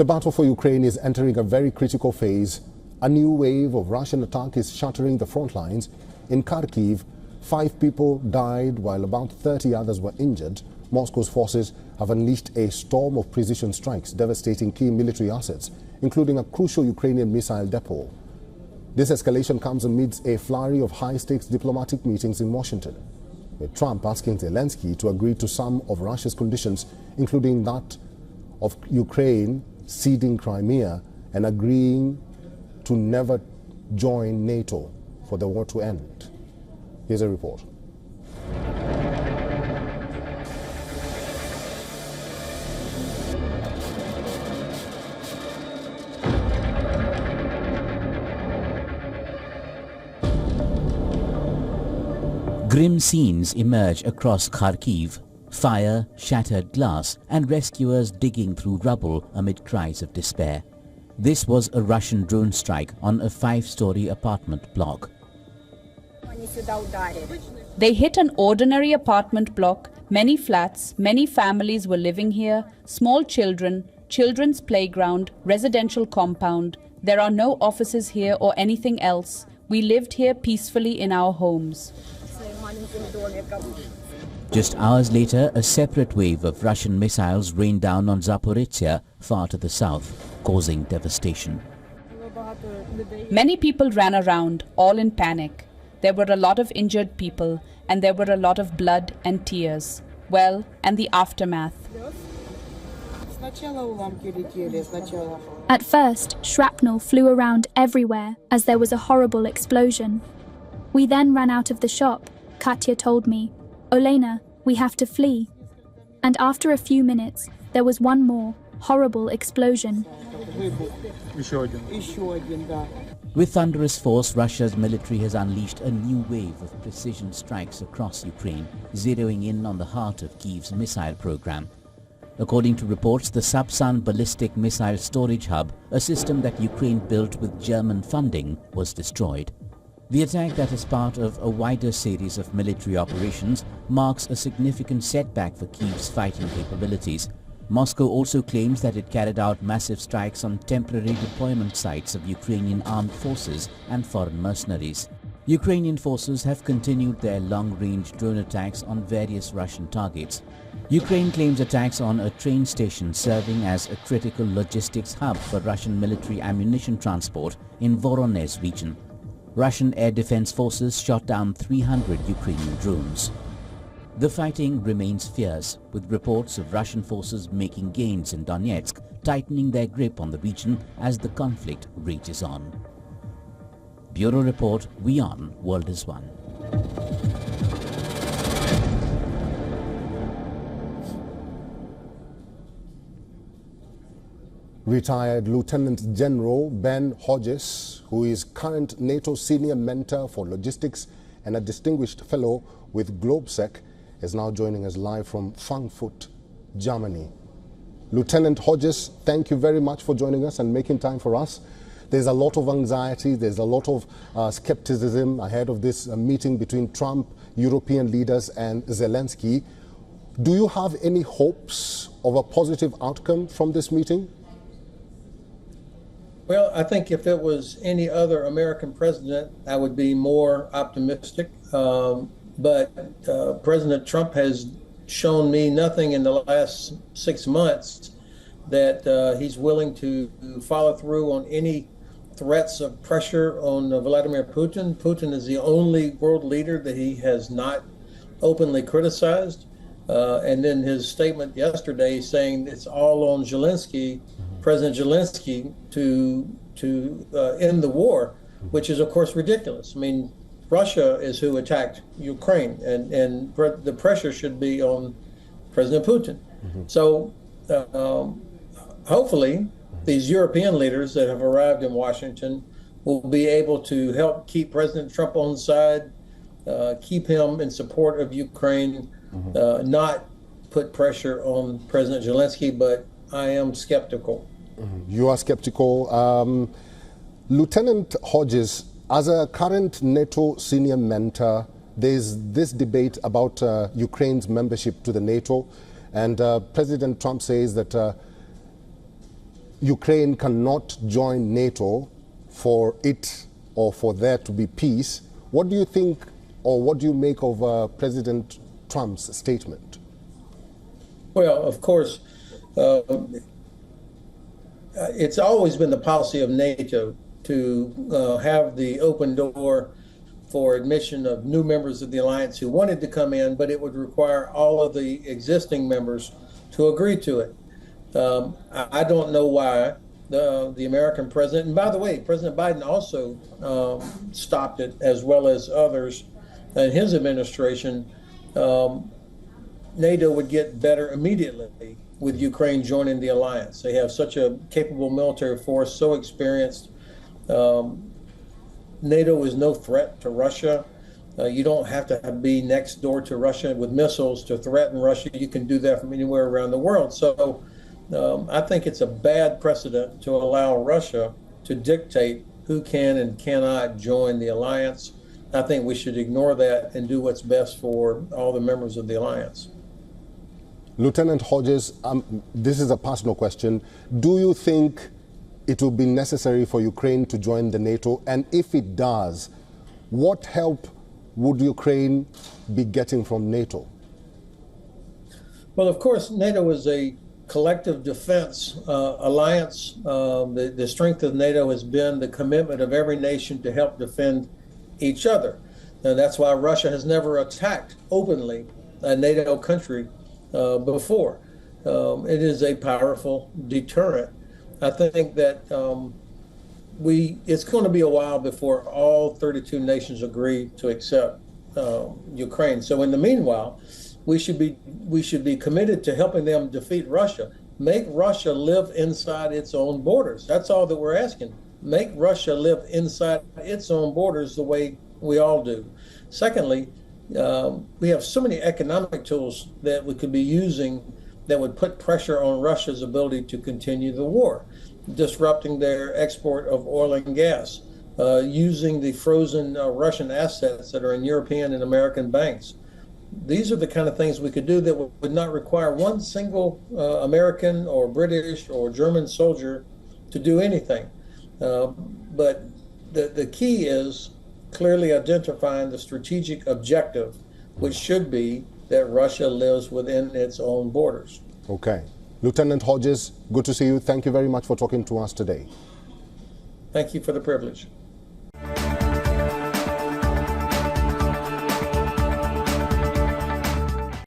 The battle for Ukraine is entering a very critical phase. A new wave of Russian attack is shattering the front lines. In Kharkiv, 5 people died while about 30 others were injured. Moscow's forces have unleashed a storm of precision strikes, devastating key military assets, including a crucial Ukrainian missile depot. This escalation comes amidst a flurry of high-stakes diplomatic meetings in Washington, with Trump asking Zelensky to agree to some of Russia's conditions, including that of Ukraine ceding Crimea and agreeing to never join NATO for the war to end. Here's a report. Grim scenes emerge across Kharkiv. Fire, shattered glass, and rescuers digging through rubble amid cries of despair. This was a Russian drone strike on a 5-story apartment block. They hit an ordinary apartment block, many flats, many families were living here, small children, children's playground, residential compound. There are no offices here or anything else. We lived here peacefully in our homes. Just hours later, a separate wave of Russian missiles rained down on Zaporizhzhia, far to the south, causing devastation. Many people ran around, all in panic. There were a lot of injured people, and there were a lot of blood and tears. Well, and the aftermath. At first, shrapnel flew around everywhere as there was a horrible explosion. We then ran out of the shop. Katya told me, "Olena, we have to flee." And after a few minutes, there was one more horrible explosion. With thunderous force, Russia's military has unleashed a new wave of precision strikes across Ukraine, zeroing in on the heart of Kyiv's missile program. According to reports, the Sapsan ballistic missile storage hub, a system that Ukraine built with German funding, was destroyed. The attack, that is part of a wider series of military operations, marks a significant setback for Kyiv's fighting capabilities. Moscow also claims that it carried out massive strikes on temporary deployment sites of Ukrainian armed forces and foreign mercenaries. Ukrainian forces have continued their long-range drone attacks on various Russian targets. Ukraine claims attacks on a train station serving as a critical logistics hub for Russian military ammunition transport in Voronezh region. Russian air defense forces shot down 300 Ukrainian drones. The fighting remains fierce, with reports of Russian forces making gains in Donetsk, tightening their grip on the region as the conflict rages on. Bureau Report, WION World is One. Retired Lieutenant General Ben Hodges, who is current NATO senior mentor for logistics and a distinguished fellow with GlobeSec, is now joining us live from Frankfurt, Germany. Lieutenant Hodges, thank you very much for joining us and making time for us. There's a lot of anxiety, there's a lot of skepticism ahead of this meeting between Trump, European leaders and Zelensky. Do you have any hopes of a positive outcome from this meeting? Well, I think if it was any other American president, I would be more optimistic. But President Trump has shown me nothing in the last 6 months that he's willing to follow through on any threats of pressure on Vladimir Putin. Putin is the only world leader that he has not openly criticized. And then his statement yesterday saying it's all on Zelensky, President Zelensky, to end the war, which is, of course, ridiculous. I mean, Russia is who attacked Ukraine, and the pressure should be on President Putin. So hopefully these European leaders that have arrived in Washington will be able to help keep President Trump on side, keep him in support of Ukraine, not put pressure on President Zelensky, but I am skeptical. You are skeptical. Lieutenant Hodges, as a current NATO senior mentor, there's this debate about Ukraine's membership to the NATO, and President Trump says that Ukraine cannot join NATO for it or for there to be peace. What do you think, or what do you make of President Trump's statement? Well, of course, it's always been the policy of NATO to have the open door for admission of new members of the alliance who wanted to come in, but it would require all of the existing members to agree to it. I don't know why the American president, and by the way, President Biden also stopped it, as well as others in his administration. NATO would get better immediately with Ukraine joining the alliance. They have such a capable military force, so experienced. NATO is no threat to Russia. You don't have to be next door to Russia with missiles to threaten Russia. You can do that from anywhere around the world. So I think it's a bad precedent to allow Russia to dictate who can and cannot join the alliance. I think we should ignore that and do what's best for all the members of the alliance. Lieutenant Hodges, this is a personal question. Do you think it will be necessary for Ukraine to join the NATO? And if it does, what help would Ukraine be getting from NATO? Well, of course, NATO is a collective defense alliance. The strength of NATO has been the commitment of every nation to help defend each other. And that's why Russia has never attacked openly a NATO country before. It is a powerful deterrent. I think that it's going to be a while before all 32 nations agree to accept Ukraine. So in the meanwhile, we should be committed to helping them defeat Russia. Make Russia live inside its own borders. That's all that we're asking. Make Russia live inside its own borders the way we all do. Secondly, we have so many economic tools that we could be using that would put pressure on Russia's ability to continue the war, disrupting their export of oil and gas, using the frozen Russian assets that are in European and American banks. These are the kind of things we could do that would not require one single American or British or German soldier to do anything. But the key is clearly identifying the strategic objective, which should be that Russia lives within its own borders. Okay. Lieutenant Hodges, good to see you. Thank you very much for talking to us today. Thank you for the privilege.